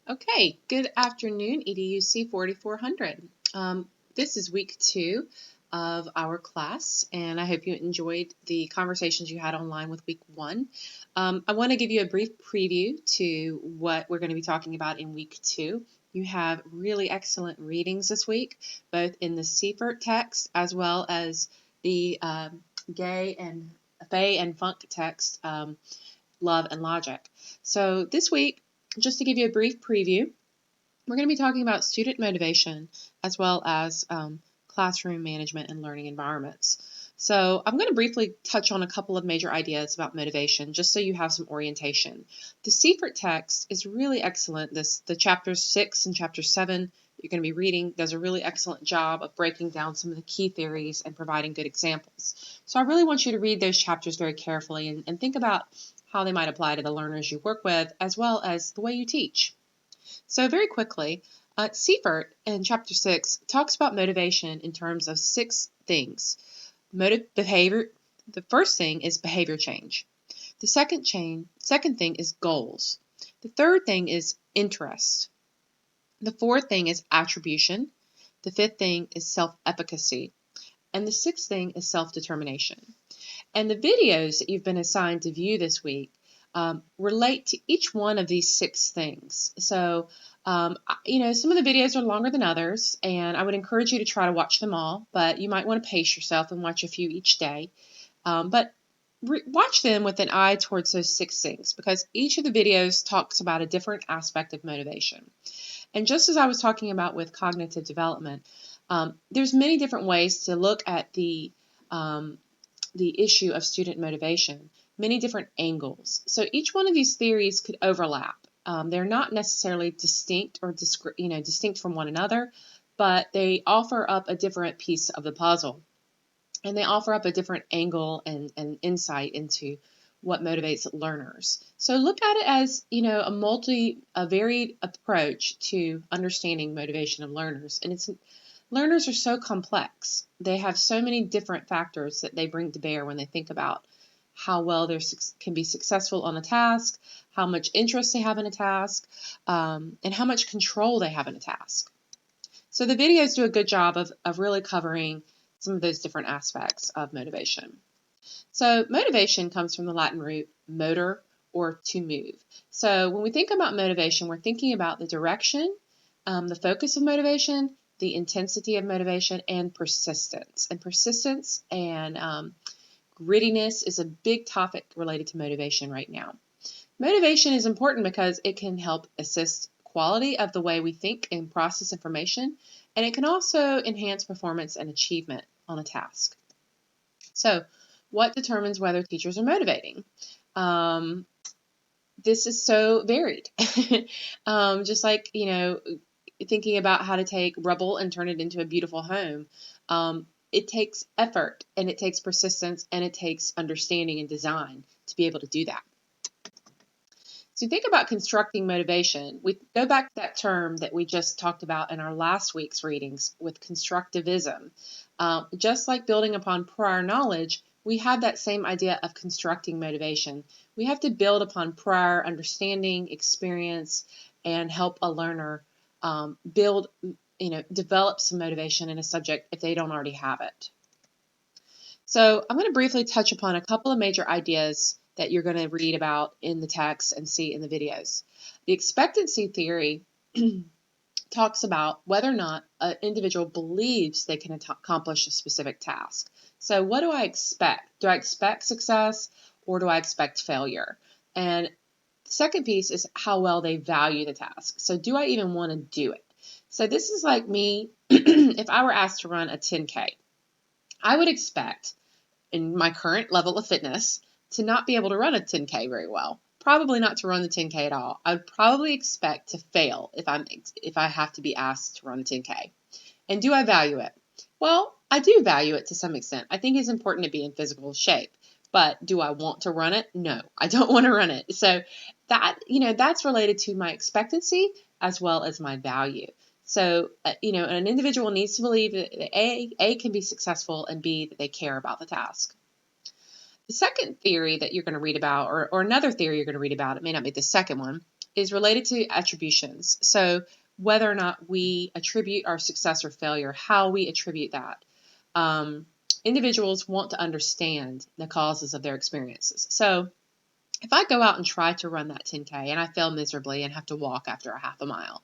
Okay, good afternoon, EDUC 4400. This is week 2 of our class, and I hope you enjoyed the conversations you had online with week 1. I want to give you a brief preview to what we're going to be talking about in week 2. You have really excellent readings this week, both in the Seifert text as well as the Faye and Funk text, Love and Logic. So this week, just to give you a brief preview, we're going to be talking about student motivation as well as classroom management and learning environments. So I'm going to briefly touch on a couple of major ideas about motivation just so you have some orientation. The Seifert text is really excellent. The chapters 6 and chapter 7 you're going to be reading does a really excellent job of breaking down some of the key theories and providing good examples. So I really want you to read those chapters very carefully and think about how they might apply to the learners you work with as well as the way you teach. So very quickly, Seifert in chapter 6 talks about motivation in terms of 6 things. Behavior. The first thing is behavior change. The second thing is goals. The third thing is interest. The fourth thing is attribution. The fifth thing is self-efficacy. And the sixth thing is self-determination. And the videos that you've been assigned to view this week relate to each one of these 6 things. So, some of the videos are longer than others, and I would encourage you to try to watch them all, but you might want to pace yourself and watch a few each day. But watch them with an eye towards those 6 things, because each of the videos talks about a different aspect of motivation. And just as I was talking about with cognitive development, there's many different ways to look at the issue of student motivation, many different angles. So each one of these theories could overlap. They're not necessarily distinct or distinct from one another, but they offer up a different piece of the puzzle. And they offer up a different angle and insight into what motivates learners. So look at it as, a varied approach to understanding motivation of learners. And learners are so complex. They have so many different factors that they bring to bear when they think about how well they can be successful on a task, how much interest they have in a task, and how much control they have in a task. So the videos do a good job of really covering some of those different aspects of motivation. So motivation comes from the Latin root motor, or to move. So when we think about motivation, we're thinking about the direction, the focus of motivation, the intensity of motivation, and persistence. And persistence and grittiness is a big topic related to motivation right now. Motivation is important because it can help assist quality of the way we think and process information, and it can also enhance performance and achievement on a task. So, what determines whether teachers are motivating? This is so varied. Just like, thinking about how to take rubble and turn it into a beautiful home. It takes effort, and it takes persistence, and it takes understanding and design to be able to do that. So think about constructing motivation. We go back to that term that we just talked about in our last week's readings with constructivism. Just like building upon prior knowledge, we have that same idea of constructing motivation. We have to build upon prior understanding, experience, and help a learner develop some motivation in a subject if they don't already have it. So I'm going to briefly touch upon a couple of major ideas that you're going to read about in the text and see in the videos. The expectancy theory talks about whether or not an individual believes they can accomplish a specific task. So what do I expect? Do I expect success, or do I expect failure? And the second piece is how well they value the task. So do I even want to do it? So this is like me, if I were asked to run a 10K, I would expect, in my current level of fitness, to not be able to run a 10K very well. Probably not to run the 10K at all. I would probably expect to fail if I have to be asked to run a 10K. And do I value it? Well, I do value it to some extent. I think it's important to be in physical shape. But do I want to run it? No, I don't want to run it. So that's related to my expectancy as well as my value. So, an individual needs to believe that A can be successful, and B, that they care about the task. The second theory that you're going to read about, or another theory you're going to read about, it may not be the second one, is related to attributions. So whether or not we attribute our success or failure, how we attribute that. Individuals want to understand the causes of their experiences. So if I go out and try to run that 10K and I fail miserably and have to walk after a half a mile,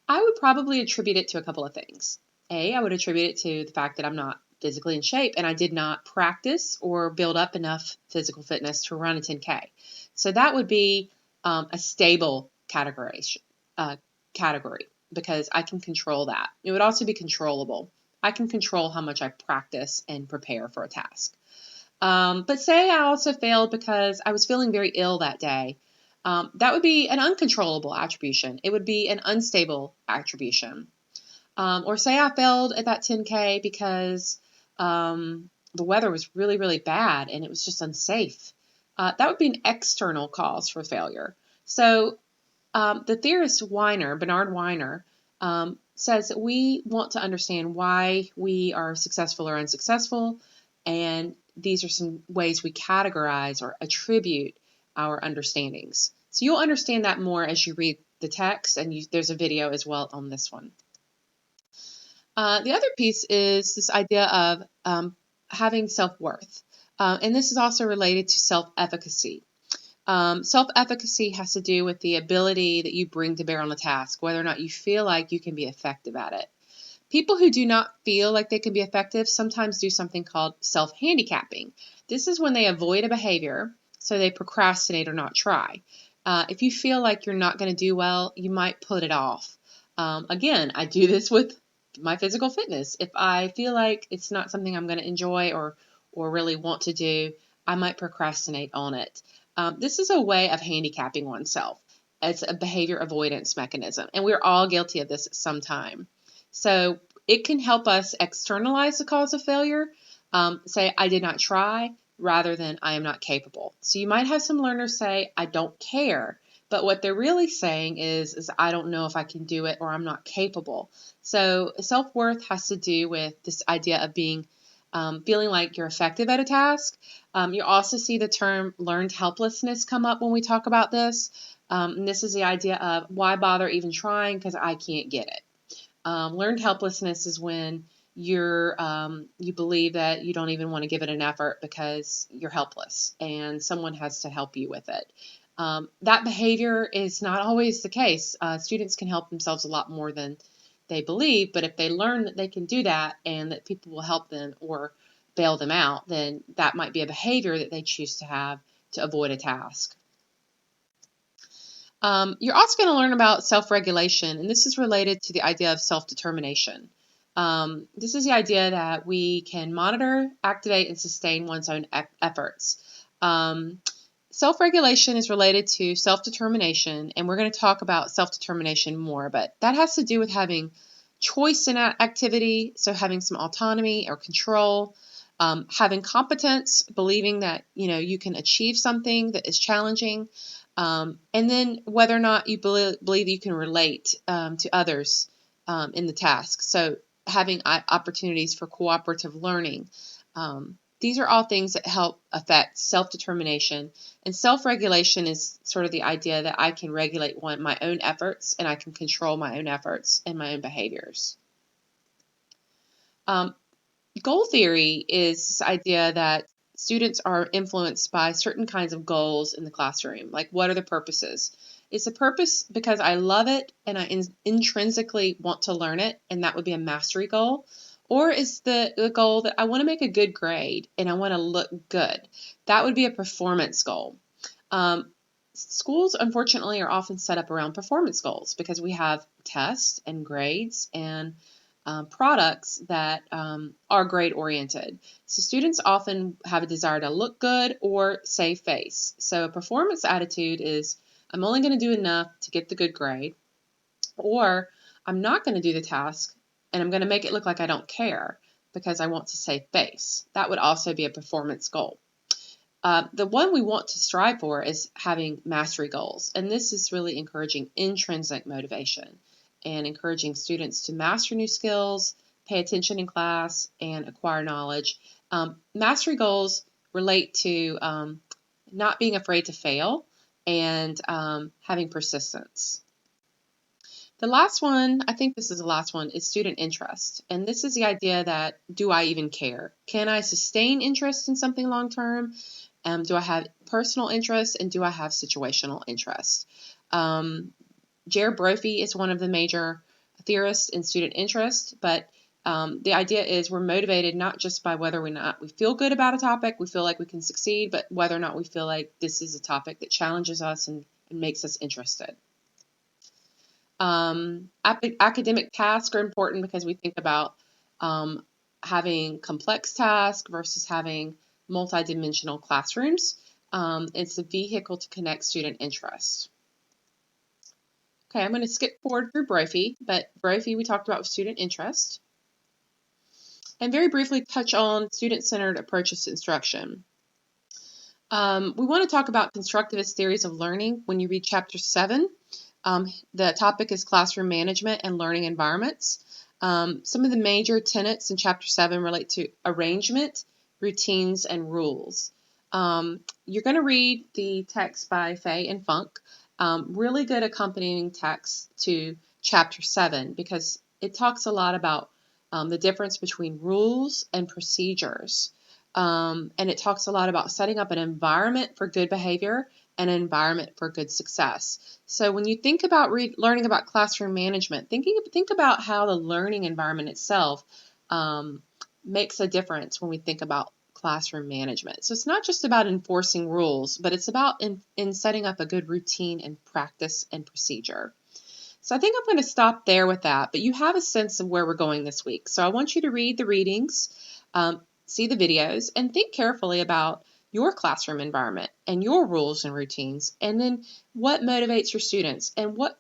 I would probably attribute it to a couple of things. I would attribute it to the fact that I'm not physically in shape and I did not practice or build up enough physical fitness to run a 10K. So that would be a stable category because I can control that. It would also be controllable. I can control how much I practice and prepare for a task. But say I also failed because I was feeling very ill that day. That would be an uncontrollable attribution. It would be an unstable attribution. Or say I failed at that 10K because the weather was really, really bad and it was just unsafe. That would be an external cause for failure. So the theorist Bernard Weiner, says that we want to understand why we are successful or unsuccessful, and these are some ways we categorize or attribute our understandings. So you'll understand that more as you read the text, and there's a video as well on this one. The other piece is this idea of having self-worth, and this is also related to self-efficacy. Self-efficacy has to do with the ability that you bring to bear on a task, whether or not you feel like you can be effective at it. People who do not feel like they can be effective sometimes do something called self-handicapping. This is when they avoid a behavior, so they procrastinate or not try. If you feel like you're not going to do well, you might put it off. Again, I do this with my physical fitness. If I feel like it's not something I'm going to enjoy or really want to do, I might procrastinate on it. This is a way of handicapping oneself. It's a behavior avoidance mechanism, and we're all guilty of this at some time. So it can help us externalize the cause of failure, say, I did not try, rather than I am not capable. So you might have some learners say, I don't care, but what they're really saying is I don't know if I can do it or I'm not capable. So self-worth has to do with this idea of being feeling like you're effective at a task. You also see the term learned helplessness come up when we talk about this. And this is the idea of why bother even trying because I can't get it. Learned helplessness is when you believe that you don't even want to give it an effort because you're helpless and someone has to help you with it. That behavior is not always the case. Students can help themselves a lot more than they believe, but if they learn that they can do that and that people will help them or bail them out, then that might be a behavior that they choose to have to avoid a task. You're also going to learn about self-regulation, and this is related to the idea of self-determination. This is the idea that we can monitor, activate, and sustain one's own efforts. Self-regulation is related to self-determination, and we're going to talk about self-determination more, but that has to do with having choice in activity, so having some autonomy or control, having competence, believing that you can achieve something that is challenging, and then whether or not you believe you can relate to others in the task. So having opportunities for cooperative learning. These are all things that help affect self-determination, and self-regulation is sort of the idea that I can regulate my own efforts and I can control my own efforts and my own behaviors. Goal theory is this idea that students are influenced by certain kinds of goals in the classroom, like what are the purposes? Is the purpose because I love it and I intrinsically want to learn it, and that would be a mastery goal? Or is the goal that I want to make a good grade and I want to look good? That would be a performance goal. Schools, unfortunately, are often set up around performance goals because we have tests and grades and products that are grade-oriented. So students often have a desire to look good or save face. So a performance attitude is I'm only going to do enough to get the good grade, or I'm not going to do the task and I'm going to make it look like I don't care because I want to save face. That would also be a performance goal. The one we want to strive for is having mastery goals, and this is really encouraging intrinsic motivation and encouraging students to master new skills, pay attention in class, and acquire knowledge. Mastery goals relate to not being afraid to fail and having persistence. The last one, I think this is the last one, is student interest. And this is the idea that, do I even care? Can I sustain interest in something long term? Do I have personal interest, and do I have situational interest? Jared Brophy is one of the major theorists in student interest, but the idea is we're motivated not just by whether or not we feel good about a topic, we feel like we can succeed, but whether or not we feel like this is a topic that challenges us and makes us interested. Academic tasks are important because we think about having complex tasks versus having multidimensional classrooms. It's a vehicle to connect student interest. Okay, I'm going to skip forward through Brophy, but Brophy we talked about with student interest. And very briefly touch on student-centered approaches to instruction. We want to talk about constructivist theories of learning when you read Chapter 7. The topic is classroom management and learning environments. Some of the major tenets in Chapter 7 relate to arrangement, routines, and rules. You're going to read the text by Fay and Funk, really good accompanying text to Chapter 7 because it talks a lot about the difference between rules and procedures. And it talks a lot about setting up an environment for good behavior and an environment for good success. So when you think about learning about classroom management, think about how the learning environment itself makes a difference when we think about classroom management. So it's not just about enforcing rules, but it's about in setting up a good routine and practice and procedure. So I think I'm going to stop there with that, but you have a sense of where we're going this week. So I want you to read the readings, see the videos, and think carefully about your classroom environment and your rules and routines, and then what motivates your students and what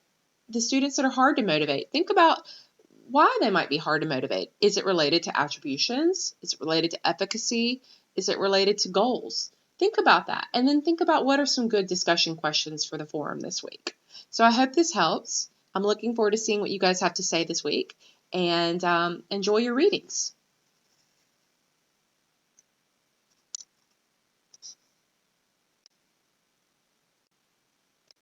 the students that are hard to motivate. Think about why they might be hard to motivate. Is it related to attributions? Is it related to efficacy? Is it related to goals? Think about that, and then think about what are some good discussion questions for the forum this week. So I hope this helps. I'm looking forward to seeing what you guys have to say this week, and enjoy your readings.